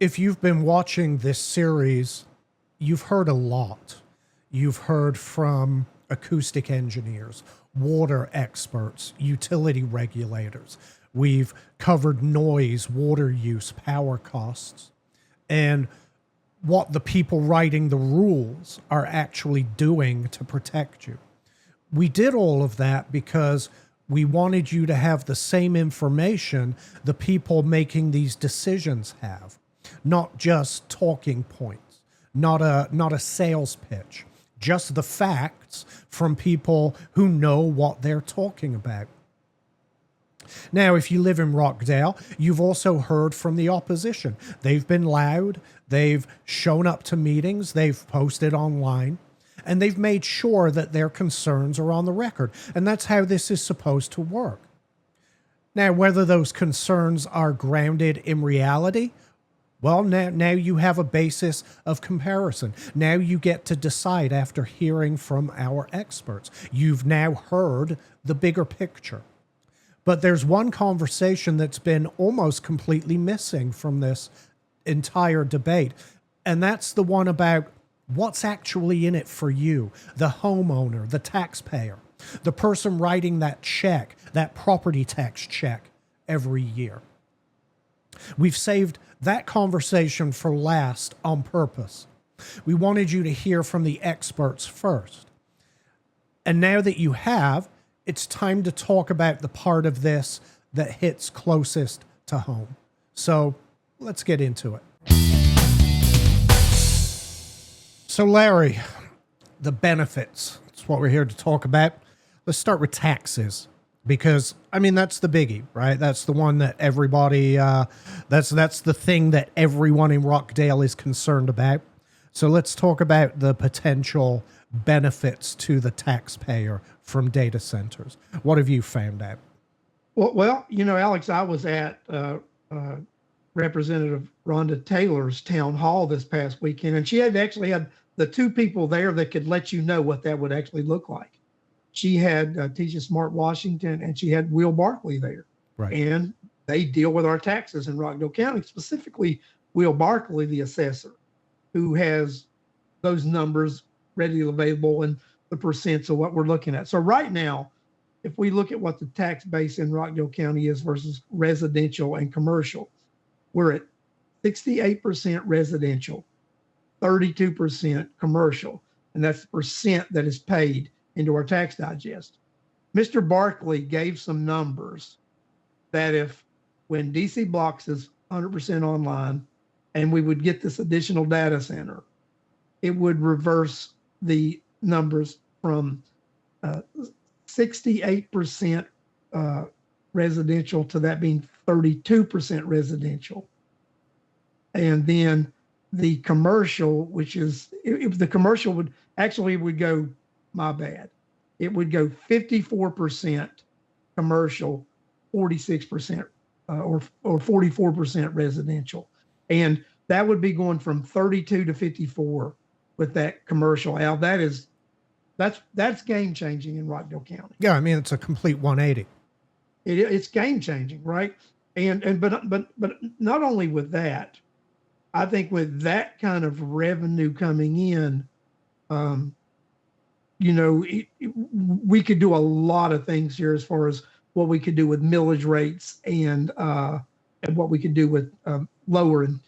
If you've been watching this series, you've heard a lot. You've heard from acoustic engineers, water experts, utility regulators. We've covered noise, water use, power costs, and what the people writing the rules are actually doing to protect you. We did all of that because we wanted you to have the same information the people making these decisions have, not just talking points, not a sales pitch, just the facts from people who know what they're talking about. Now, if you live in Rockdale, you've also heard from the opposition. They've been loud, they've shown up to meetings, they've posted online, and they've made sure that their concerns are on the record. And that's how this is supposed to work. Now, whether those concerns are grounded in reality, well, now you have a basis of comparison. Now you get to decide after hearing from our experts. You've now heard the bigger picture. But there's one conversation that's been almost completely missing from this entire debate, and that's the one about what's actually in it for you, the homeowner, the taxpayer, the person writing that check, that property tax check every year. We've saved that conversation for last on purpose. We wanted you to hear from the experts first. And now that you have, it's time to talk about the part of this that hits closest to home. So let's get into it. So Larry, the benefits, that's what we're here to talk about. Let's start with taxes, because I mean, that's the biggie, right? That's the one that everybody, that's the thing that everyone in Rockdale is concerned about. So let's talk about the potential benefits to the taxpayer from data centers. What have you found out? Well, Alex, I was at Representative Rhonda Taylor's town hall this past weekend, and she had actually had the two people there that could let you know what that would actually look like. She had Tisha Smart Washington, and she had Will Barkley there. Right. And they deal with our taxes in Rockdale County, specifically Will Barkley, the assessor, who has those numbers readily available and the percents of what we're looking at. So right now, if we look at what the tax base in Rockdale County is versus residential and commercial, we're at 68% residential, 32% commercial, and that's the percent that is paid into our tax digest. Mr. Barkley gave some numbers that if when DC Blocks is 100% online and we would get this additional data center, it would reverse the numbers from 68% residential to that being 32% residential. And then the commercial, which is, if the commercial would go, my bad, it would go 54% commercial, 46% or 44% residential. And that would be going from 32 to 54 with that commercial. Al, that's game changing in Rockdale County. Yeah, I mean, it's a complete 180. It's game changing, right? But not only with that, I think with that kind of revenue coming in, we could do a lot of things here as far as what we could do with millage rates and what we could do with lowering,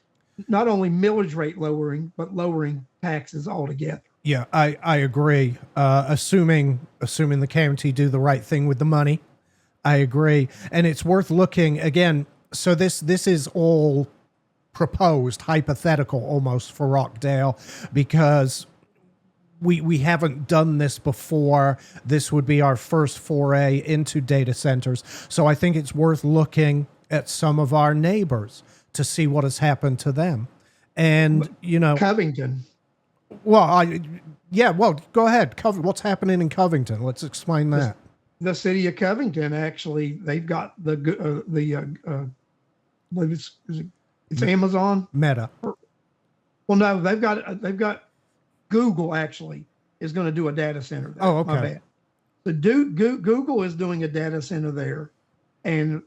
not only millage rate lowering, but lowering taxes altogether. Yeah, I agree. Assuming the county do the right thing with the money, I agree. And it's worth looking again. So this is all proposed, hypothetical almost for Rockdale, because we haven't done this before. This would be our first foray into data centers. So I think it's worth looking at some of our neighbors to see what has happened to them. And, Covington. Well, go ahead. What's happening in Covington? Let's explain that. The city of Covington, actually, they've got I believe it's Amazon. Meta. Well, no, they've got Google actually is going to do a data center there. Oh, okay. My bad. So Google is doing a data center there, and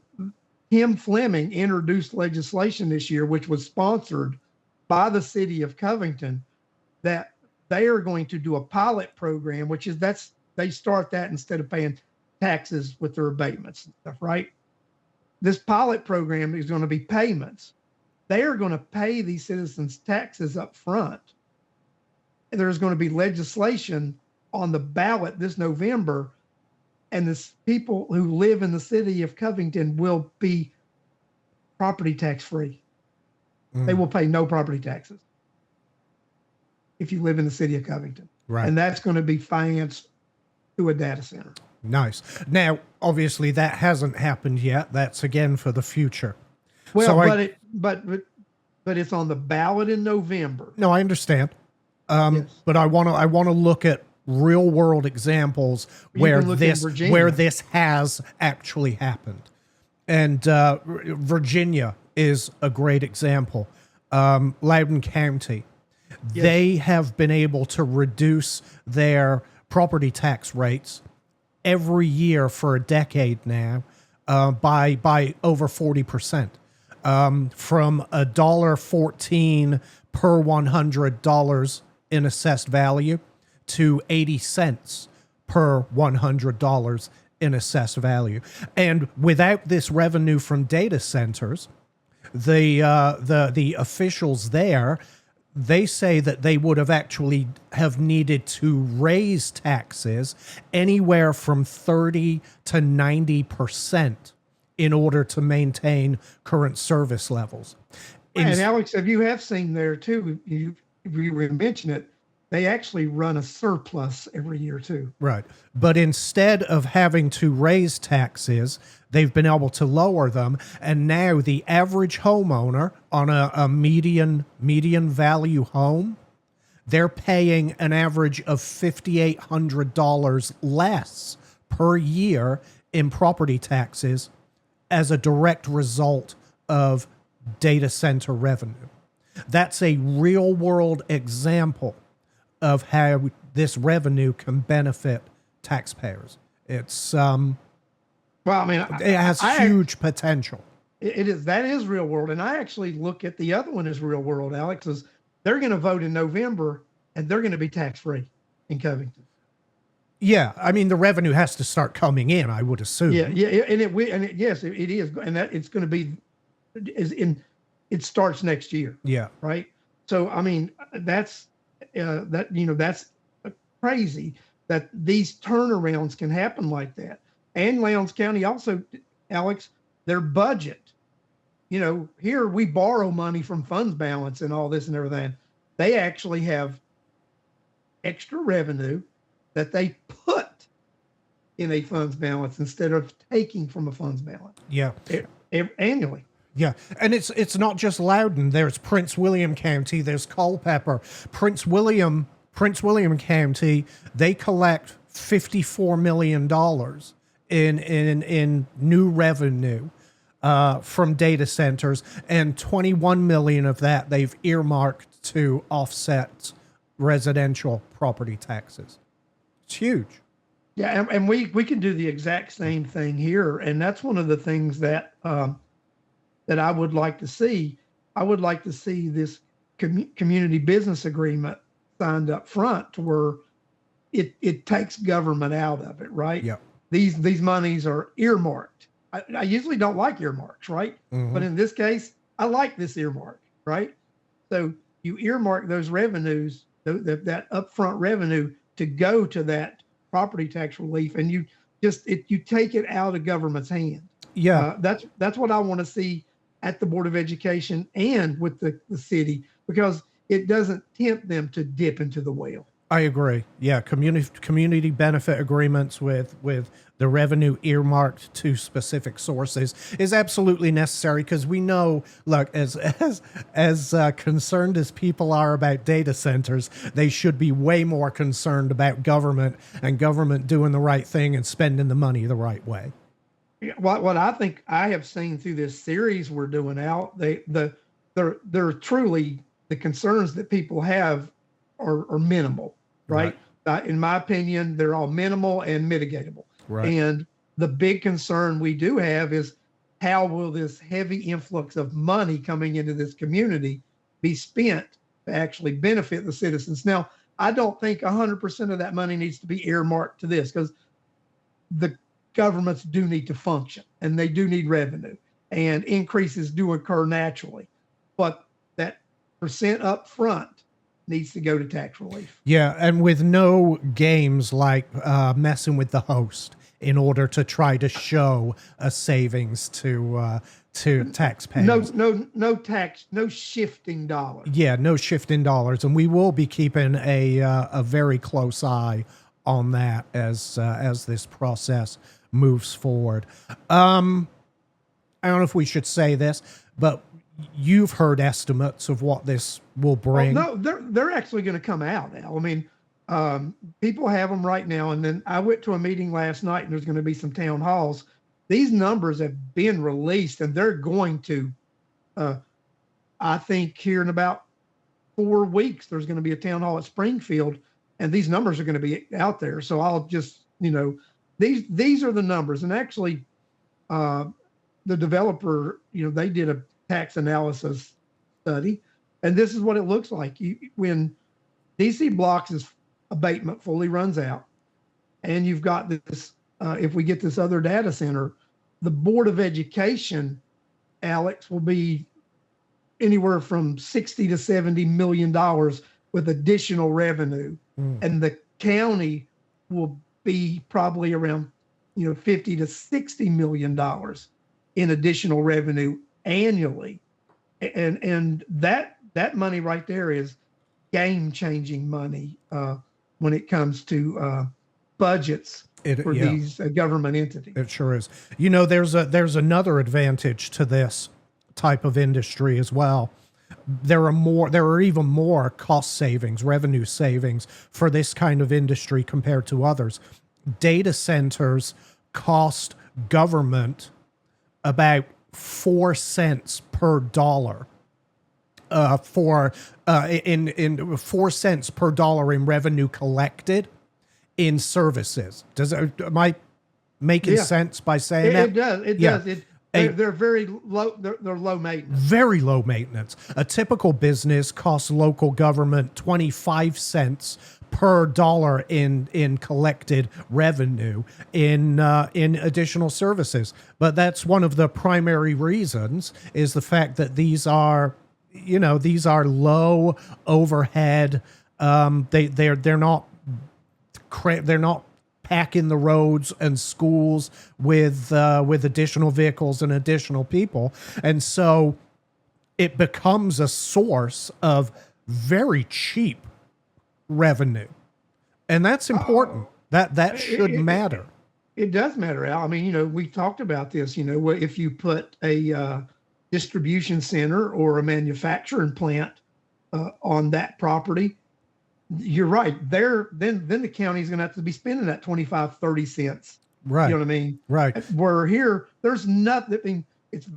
Tim Fleming introduced legislation this year, which was sponsored by the city of Covington, that they are going to do a pilot program, which is they start that instead of paying taxes with their abatements and stuff, right? This pilot program is going to be payments. They are going to pay these citizens taxes up front. There's going to be legislation on the ballot this November, and the people who live in the city of Covington will be property tax free. They will pay no property taxes if you live in the city of Covington. Right. And that's going to be financed through a data center. Nice. Now, obviously, that hasn't happened yet. That's again for the future. Well, So but it's on the ballot in November. No, I understand. Yes. But I want to look at real world examples where this has actually happened. And Virginia is a great example. Loudoun County, Yes. they have been able to reduce their property tax rates every year for a decade now by over 40%. From $1.14 per $100 in assessed value to 80 cents per $100 in assessed value. And without this revenue from data centers, the officials there, they say that they would have actually have needed to raise taxes anywhere from 30 to 90% in order to maintain current service levels. And Alex, if you have seen there too, if you mention it, they actually run a surplus every year too. Right. But instead of having to raise taxes, they've been able to lower them. And now the average homeowner on a median value home, they're paying an average of $5,800 less per year in property taxes as a direct result of data center revenue. That's a real world example of how this revenue can benefit taxpayers. It's well, I mean, it has huge potential. That is real world, and I actually look at the other one as real world. Alex, is they're going to vote in November, and they're going to be tax free in Covington. Yeah, I mean the revenue has to start coming in, I would assume. Yeah, and yes, it is, and that it's going to be it starts next year. Yeah, right. So I mean that's crazy that these turnarounds can happen like that. And Lowndes County also, Alex, their budget. Here we borrow money from funds balance and all this and everything. They actually have extra revenue that they put in a funds balance instead of taking from a funds balance. Yeah. Annually. Yeah, and it's not just Loudoun. There's Prince William County. There's Culpeper. Prince William County. They collect $54 million in new revenue from data centers, and 21 million of that they've earmarked to offset residential property taxes. It's huge. Yeah, and we can do the exact same thing here, and that's one of the things that that I would like to see. I would like to see this community business agreement signed up front to where it takes government out of it, right? Yeah. These monies are earmarked. I usually don't like earmarks, right? Mm-hmm. But in this case, I like this earmark, right? So you earmark those revenues, that upfront revenue, to go to that property tax relief, and you take it out of government's hand. Yeah, that's what I want to see at the Board of Education and with the city, because it doesn't tempt them to dip into the well. I agree. Yeah, community benefit agreements with the revenue earmarked to specific sources is absolutely necessary, because we know, look, as concerned as people are about data centers, they should be way more concerned about government and government doing the right thing and spending the money the right way. What I think I have seen through this series we're doing out, they're truly, the concerns that people have are minimal, right? In my opinion, they're all minimal and mitigatable. Right. And the big concern we do have is how will this heavy influx of money coming into this community be spent to actually benefit the citizens? Now, I don't think 100% of that money needs to be earmarked to this, because the governments do need to function and they do need revenue, and increases do occur naturally. But that percent up front needs to go to tax relief. Yeah, and with no games like messing with the host in order to try to show a savings to taxpayers. No shifting dollars. Yeah, no shifting dollars, and we will be keeping a very close eye on that as this process moves forward. I don't know if we should say this, but you've heard estimates of what this will bring. Well, no, they're actually going to come out now. I mean, people have them right now. And then I went to a meeting last night, and there's going to be some town halls. These numbers have been released, and they're going to, I think here in about 4 weeks, there's going to be a town hall at Springfield, and these numbers are going to be out there. So I'll just, these are the numbers. And actually, the developer, they did a tax analysis study, and this is what it looks like. When DC Blocks' abatement fully runs out, and you've got this, if we get this other data center, the Board of Education, Alex, will be anywhere from $60 to $70 million with additional revenue. And the county will be probably around, $50 to $60 million in additional revenue annually. And that money right there is game-changing money when it comes to budgets for these government entities. It sure is. There's another advantage to this type of industry as well. There are even more cost savings, revenue savings for this kind of industry compared to others. Data centers cost government about 4 cents per dollar in 4 cents per dollar in revenue collected in services. Am I making sense by saying that? It does. They're very low. They're low maintenance. Very low maintenance. A typical business costs local government 25 cents per dollar in collected revenue in additional services. But that's one of the primary reasons, is the fact that these are low overhead. They're not packing the roads and schools with additional vehicles and additional people, and so it becomes a source of very cheap revenue, and that's important. That should matter. It does matter, Al. I mean, we talked about this. If you put a distribution center or a manufacturing plant on that property, you're right. Then the county's going to have to be spending that 25, 30 cents. Right. You know what I mean? Right. Where here, there's nothing. I mean, it's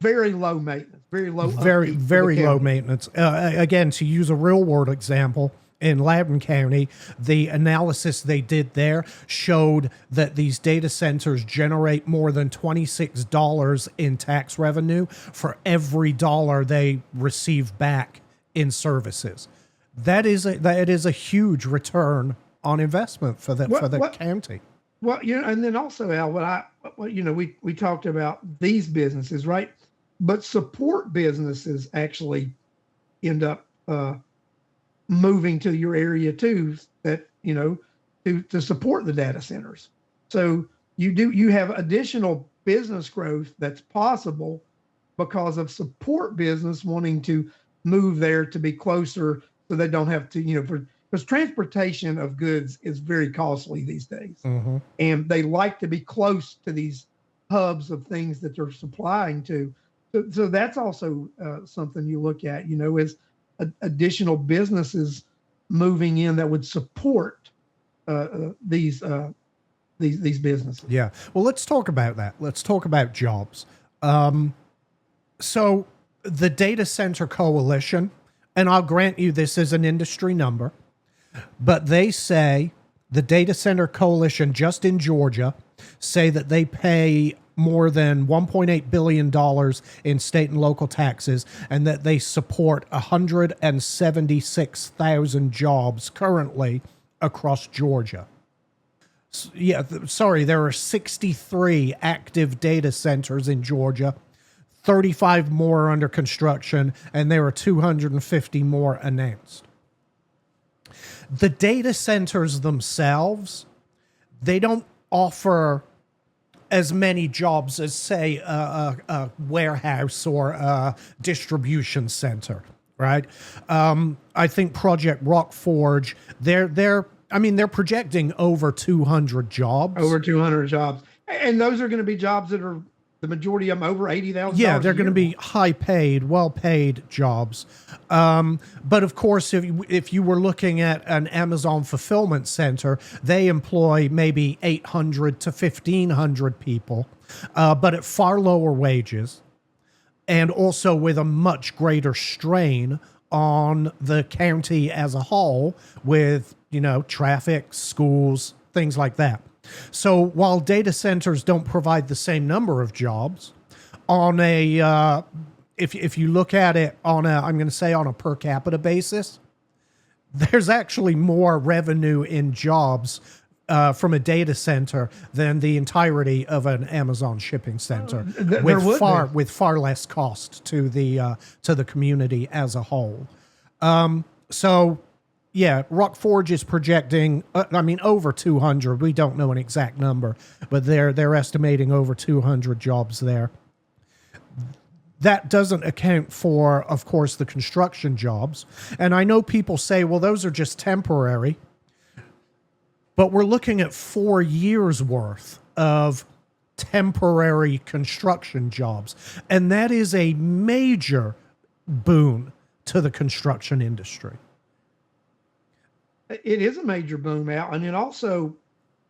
very low maintenance, very low. Very low maintenance. Again, to use a real world example, in Loudoun County, the analysis they did there showed that these data centers generate more than $26 in tax revenue for every dollar they receive back in services. That is a huge return on investment for the county. Well, and then also, Al, we talked about these businesses, right? But support businesses actually end up moving to your area too, that to support the data centers. So you have additional business growth that's possible because of support business wanting to move there to be closer, so they don't have to, because transportation of goods is very costly these days. Mm-hmm. And they like to be close to these hubs of things that they're supplying to. So that's also something you look at, is additional businesses moving in that would support these businesses. Yeah. Well, let's talk about that. Let's talk about jobs. So the Data Center Coalition, and I'll grant you this is an industry number, but they say the Data Center Coalition just in Georgia say that they pay more than $1.8 billion in state and local taxes, and that they support 176,000 jobs currently across Georgia. There are 63 active data centers in Georgia, 35 more are under construction, and there are 250 more announced. The data centers themselves, they don't offer as many jobs as, say, a warehouse or a distribution center, right? I think Project Rockforge, they're projecting over 200 jobs. Over 200 jobs. And those are going to be jobs that are, the majority of them, over $80,000. Yeah, they're going to be high paid, well paid jobs. But of course, if you were looking at an Amazon fulfillment center, they employ maybe 800 to 1,500 people, but at far lower wages, and also with a much greater strain on the county as a whole with, traffic, schools, things like that. So while data centers don't provide the same number of jobs, on a if you look at it on a per capita basis, there's actually more revenue in jobs from a data center than the entirety of an Amazon shipping center, with far less cost to the community as a whole. Yeah, Rockforge is projecting, over 200. We don't know an exact number, but they're estimating over 200 jobs there. That doesn't account for, of course, the construction jobs. And I know people say, well, those are just temporary. But we're looking at 4 years worth of temporary construction jobs. And that is a major boon to the construction industry. It is a major boom out. And then also...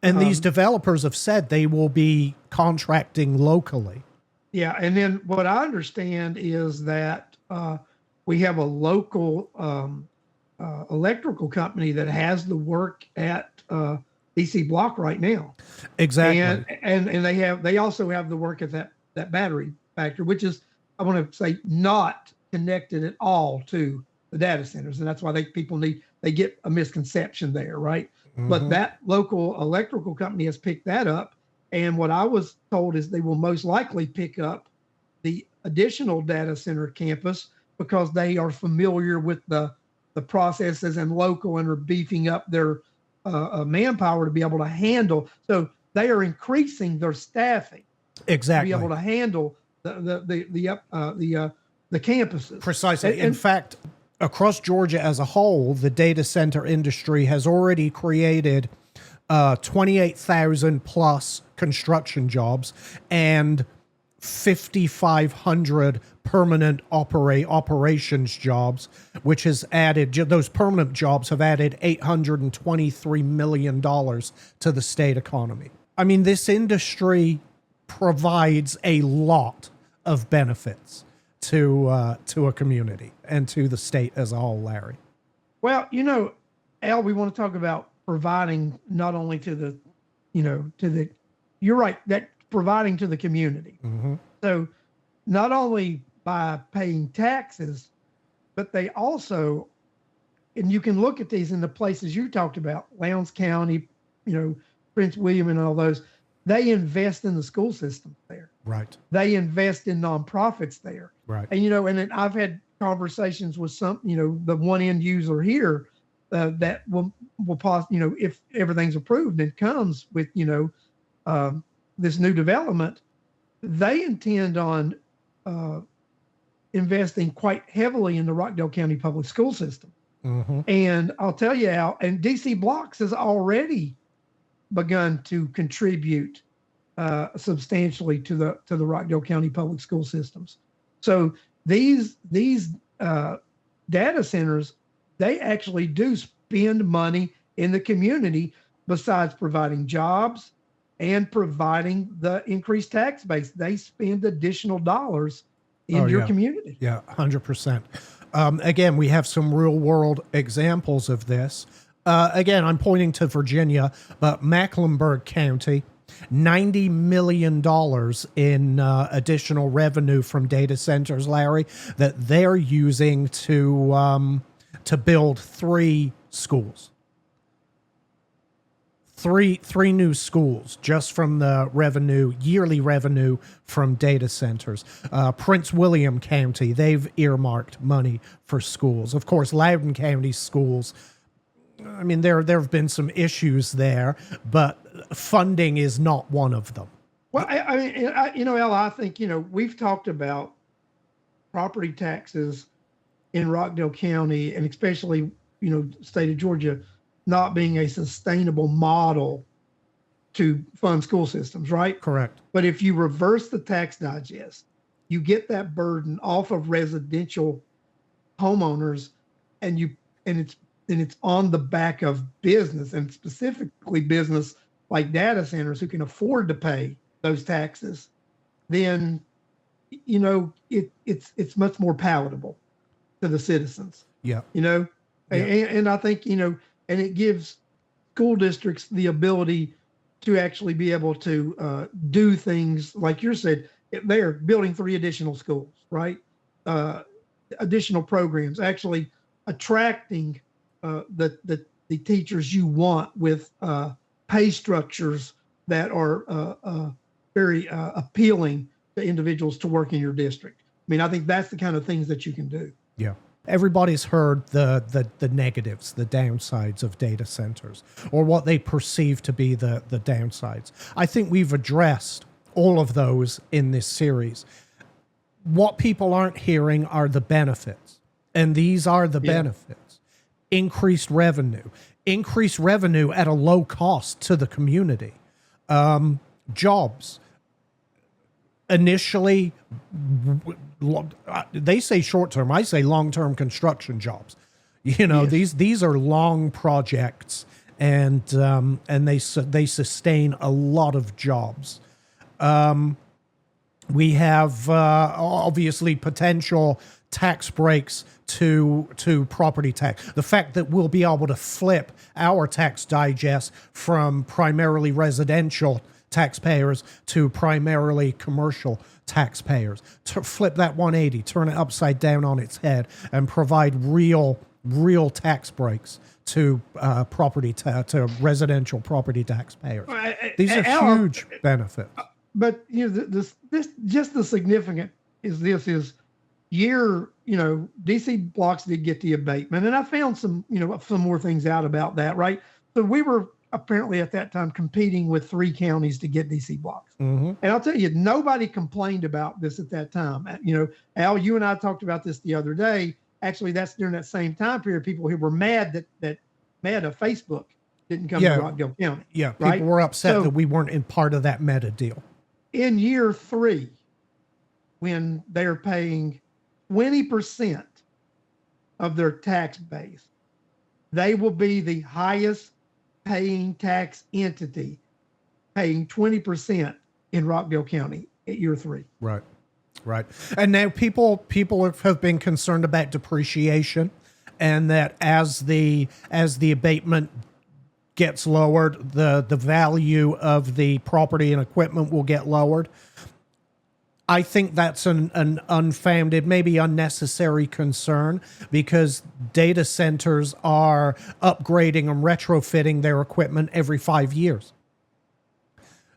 And these developers have said they will be contracting locally. Yeah. And then what I understand is that we have a local electrical company that has the work at DC Block right now. Exactly. And they also have the work at that battery factory, which is, I want to say, not connected at all to the data centers. And that's why they get a misconception there, right? Mm-hmm. But that local electrical company has picked that up. And what I was told is they will most likely pick up the additional data center campus because they are familiar with the processes and local and are beefing up their manpower to be able to handle. So they are increasing their staffing. Exactly. To be able to handle the campuses. Precisely. In fact, across Georgia as a whole, the data center industry has already created 28,000 plus construction jobs and 5,500 permanent operations jobs, which has added, those permanent jobs have added $823 million to the state economy. I mean, this industry provides a lot of benefits to a community and to the state as a whole, Larry. Well, Al, we want to talk about providing not only to you're right, that providing to the community. Mm-hmm. So not only by paying taxes, but they also, and you can look at these in the places you talked about, Lowndes County, Prince William and all those, they invest in the school system there. Right. They invest in nonprofits there. Right. And, and then I've had conversations with some, the one end user here that will if everything's approved and comes with, this new development, they intend on investing quite heavily in the Rockdale County public school system. Mm-hmm. And I'll tell you, Al, and DC Blocks has already begun to contribute substantially to the Rockdale County public school systems. So these data centers, they actually do spend money in the community besides providing jobs and providing the increased tax base. They spend additional dollars in your community. Yeah, 100%. Again, we have some real world examples of this. Again, I'm pointing to Virginia, but Mecklenburg County $90 million in additional revenue from data centers, Larry, that they're using to build 3 schools. Three new schools just from the yearly revenue from data centers. Prince William County, they've earmarked money for schools. Of course, Loudoun County schools, I mean, there have been some issues there, but funding is not one of them. Well, I mean, Ella, I think, we've talked about property taxes in Rockdale County, and especially, state of Georgia, not being a sustainable model to fund school systems, right? Correct. But if you reverse the tax digest, you get that burden off of residential homeowners, and it's on the back of business, and specifically business like data centers who can afford to pay those taxes, then it's much more palatable to the citizens. Yeah. And I think, and it gives school districts the ability to actually be able to do things like you said. They're building 3 additional schools, right? Additional programs, actually attracting the teachers you want with pay structures that are very appealing to individuals to work in your district. I mean, I think that's the kind of things that you can do. Yeah. Everybody's heard the negatives, the downsides of data centers, or what they perceive to be the downsides. I think we've addressed all of those in this series. What people aren't hearing are the benefits, and these are the benefits. Increased revenue at a low cost to the community. Jobs. Initially, they say short-term. I say long-term construction jobs. These are long projects, and they sustain a lot of jobs. We have obviously potential tax breaks to property tax. The fact that we'll be able to flip our tax digest from primarily residential taxpayers to primarily commercial taxpayers, to flip that 180, turn it upside down on its head, and provide real tax breaks to to residential property taxpayers. These are huge benefits. But this just the significant is DC blocks did get the abatement, and I found some more things out about that, right? So we were apparently at that time competing with 3 counties to get DC blocks. Mm-hmm. And I'll tell you, nobody complained about this at that time. Al, you and I talked about this the other day. Actually, that's during that same time period, people who were mad that Meta Facebook didn't come to Rockdale County. Yeah, people right? were upset that we weren't in part of that Meta deal. In year 3, when they're paying 20% of their tax base, they will be the highest paying tax entity, paying 20% in Rockdale County at year 3. Right. And now people have been concerned about depreciation, and that as the abatement gets lowered, the value of the property and equipment will get lowered. I think that's an unfounded, maybe unnecessary concern, because data centers are upgrading and retrofitting their equipment every 5 years.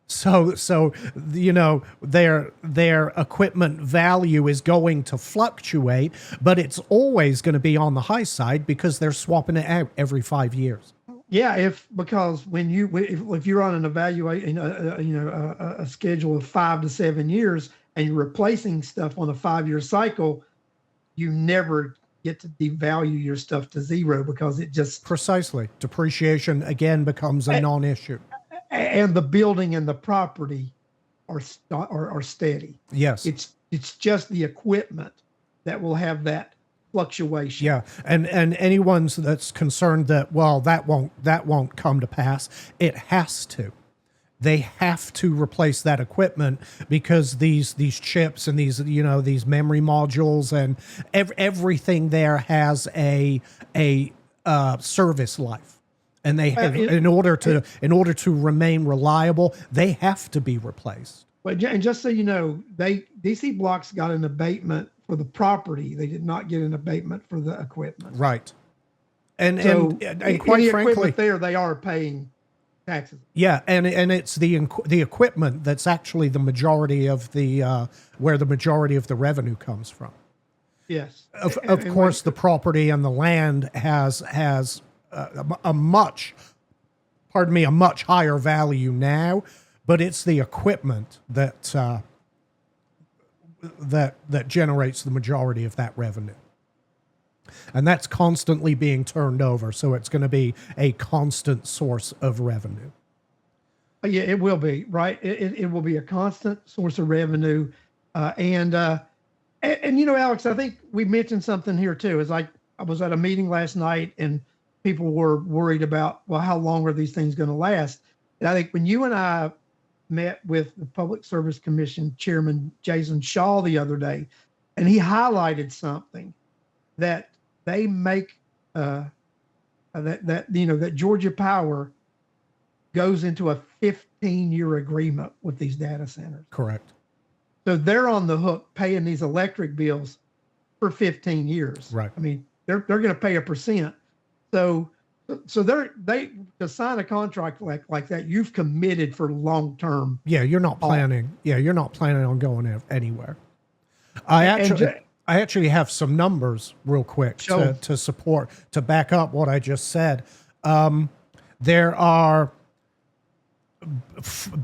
So their equipment value is going to fluctuate, but it's always going to be on the high side because they're swapping it out every 5 years. Yeah, because if you're on an evaluation, a schedule of 5 to 7 years, and you're replacing stuff on a 5-year cycle, you never get to devalue your stuff to zero, because it just precisely depreciation again becomes a non-issue. And the building and the property are steady. Yes, it's just the equipment that will have that fluctuation. Yeah, and anyone that's concerned that that won't come to pass, it has to. They have to replace that equipment, because these chips and these memory modules and everything there has a service life, And they have, it- in order to remain reliable, they have to be replaced. And just so you know, DC Blocks got an abatement for the property. They did not get an abatement for the equipment. Right. And So and quite any frankly, equipment there, they are paying taxes. yeah, and it's the equipment that's actually the majority of the where the majority of the revenue comes from. Yes. Of And course, the property and the land has a much higher value now, but it's the equipment that that generates the majority of that revenue. And that's constantly being turned over, so it's going to be a constant source of revenue. Yeah, it will be, right. It will be a constant source of revenue. And you know, Alex, I think we mentioned something here too. Is like I was at a meeting last night and people were worried about, well, how long are these things going to last? And I think when you and I met with the Public Service Commission Chairman Jason Shaw the other day, and he highlighted something that they make that Georgia Power goes into a 15-year agreement with these data centers. Correct. So they're on the hook paying these electric bills for 15 years. Right. I mean, they're going to pay a percent. So they to sign a contract like that, you've committed for long term. Yeah, you're not planning. Yeah, you're not planning on going anywhere. I actually have some numbers real quick to back up what I just said. There are,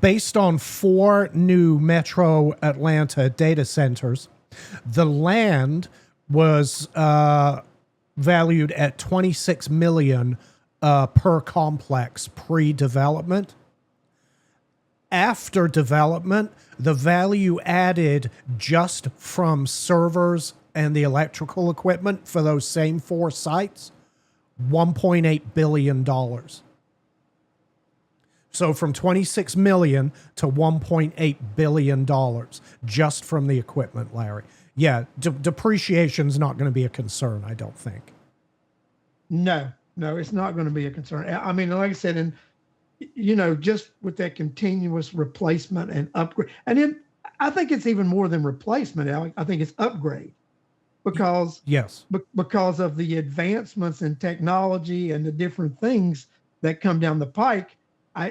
based on 4 new Metro Atlanta data centers, the land was valued at $26 million per complex pre-development. After development, the value added just from servers and the electrical equipment for those same 4 sites, $1.8 billion. So from 26 million to 1.8 billion dollars just from the equipment, Larry. Yeah, depreciation's not going to be a concern, I don't think. No, it's not going to be a concern. I mean, like I said, and you know, just with that continuous replacement and upgrade, and then I think it's even more than replacement, Alex. I think it's upgrade because because of the advancements in technology and the different things that come down the pike.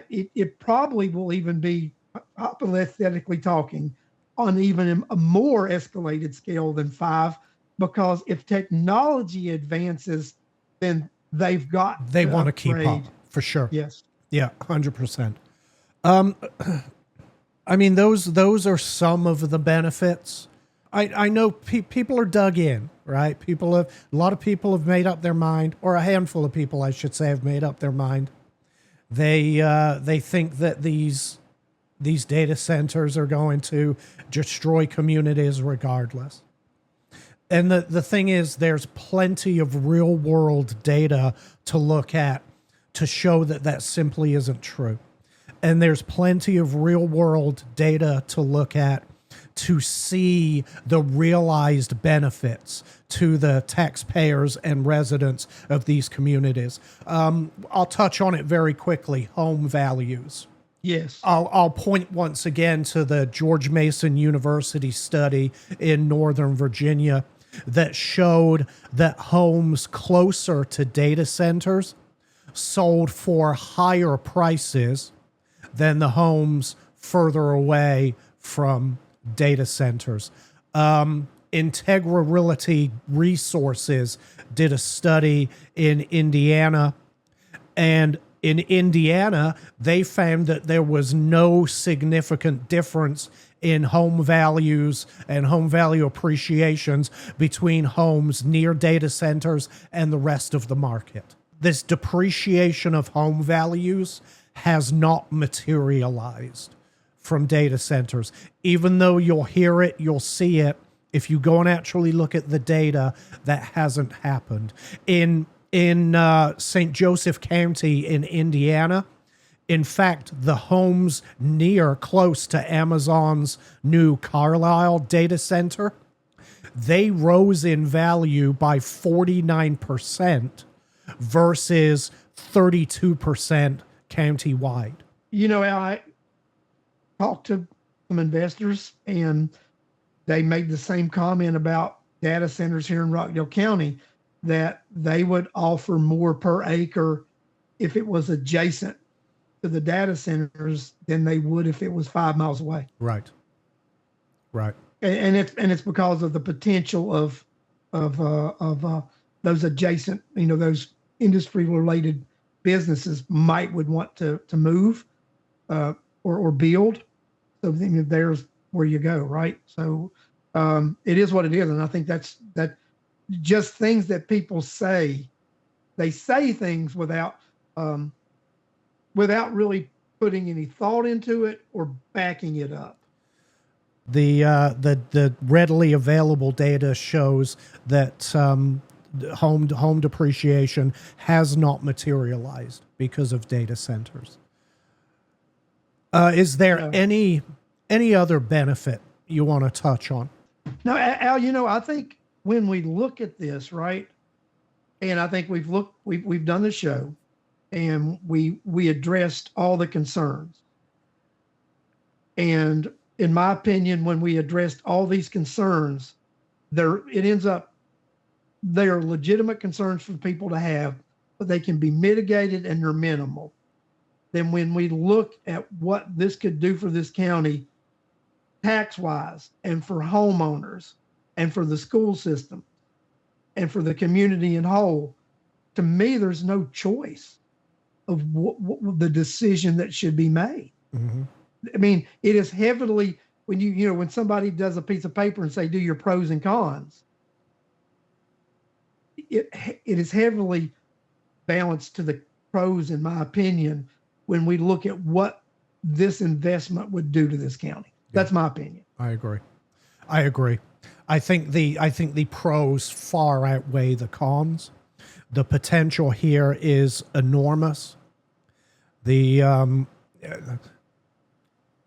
It probably will even be, hypothetically talking, on even a more escalated scale than 5, because if technology advances, then they want to keep up for sure. Yes. Yeah, 100%. I mean, those are some of the benefits. I know people are dug in, right? A lot of people have made up their mind, or a handful of people, I should say, have made up their mind. They think that these data centers are going to destroy communities regardless. And the thing is, there's plenty of real world data to look at to show that simply isn't true. And there's plenty of real world data to look at to see the realized benefits to the taxpayers and residents of these communities. I'll touch on it very quickly. Home values. Yes. I'll point once again to the George Mason University study in Northern Virginia that showed that homes closer to data centers sold for higher prices than the homes further away from data centers. Integra Realty Resources did a study in Indiana, and in Indiana, they found that there was no significant difference in home values and home value appreciations between homes near data centers and the rest of the market. This depreciation of home values has not materialized from data centers. Even though you'll hear it, you'll see it. If you go and actually look at the data, that hasn't happened. In St. Joseph County in Indiana, in fact, the homes close to Amazon's new Carlisle data center, they rose in value by 49% versus 32% county-wide. You know, Al, I talked to some investors and they made the same comment about data centers here in Rockdale County, that they would offer more per acre if it was adjacent to the data centers than they would if it was 5 miles away. Right. Right. And it's because of the potential of those adjacent, those industry related businesses would want to move or build. So there's where you go, right? So it is what it is, and I think that just things that people say. They say things without really putting any thought into it or backing it up. The readily available data shows that home depreciation has not materialized because of data centers. Is there any other benefit you want to touch on? No, Al, I think when we look at this, right, and I think we've done the show and we addressed all the concerns. And in my opinion, when we addressed all these concerns, they are legitimate concerns for people to have, but they can be mitigated and they're minimal. Then when we look at what this could do for this county tax-wise and for homeowners and for the school system and for the community in whole, to me, there's no choice of what the decision that should be made. Mm-hmm. I mean, it is heavily, when somebody does a piece of paper and say, do your pros and cons, it is heavily balanced to the pros, in my opinion, when we look at what this investment would do to this county. That's my opinion. I agree. I think the pros far outweigh the cons. The potential here is enormous.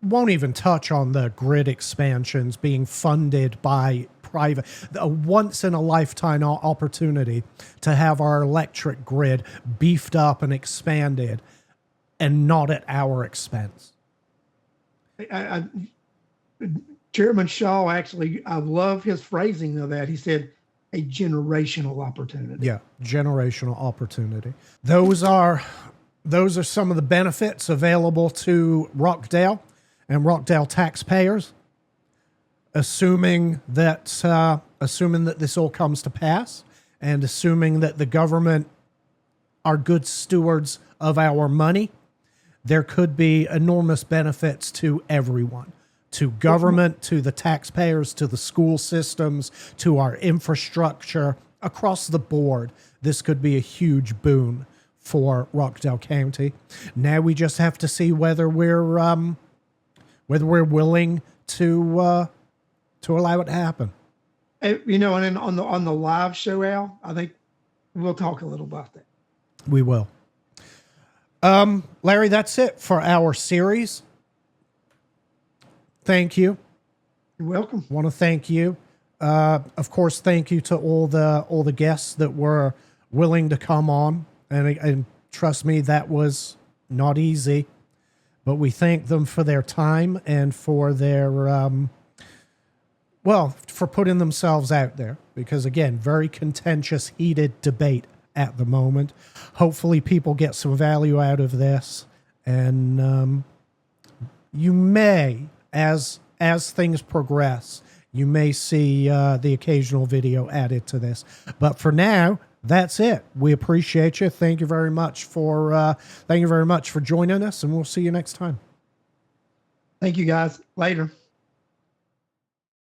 Won't even touch on the grid expansions being funded by private, a once in a lifetime opportunity to have our electric grid beefed up and expanded and not at our expense. Chairman Shaw, actually, I love his phrasing of that. He said a generational opportunity. Yeah, generational opportunity. Those are some of the benefits available to Rockdale and Rockdale taxpayers, assuming that this all comes to pass, and assuming that the government are good stewards of our money. There could be enormous benefits to everyone, to government, to the taxpayers, to the school systems, to our infrastructure, across the board. This could be a huge boon for Rockdale County. Now we just have to see whether we're willing to allow it to happen. And then on the live show, Al, I think we'll talk a little about that. We will. Larry, that's it for our series. Thank you. You're welcome. Want to thank you. Of course, thank you to all the guests that were willing to come on. And trust me, that was not easy. But we thank them for their time and for their, for putting themselves out there. Because, again, very contentious, heated debate at the moment. Hopefully people get some value out of this. And you may, as things progress, you may see the occasional video added to this. But for now, that's it. We appreciate you. Thank you very much for joining us, and we'll see you next time. Thank you, guys. Later.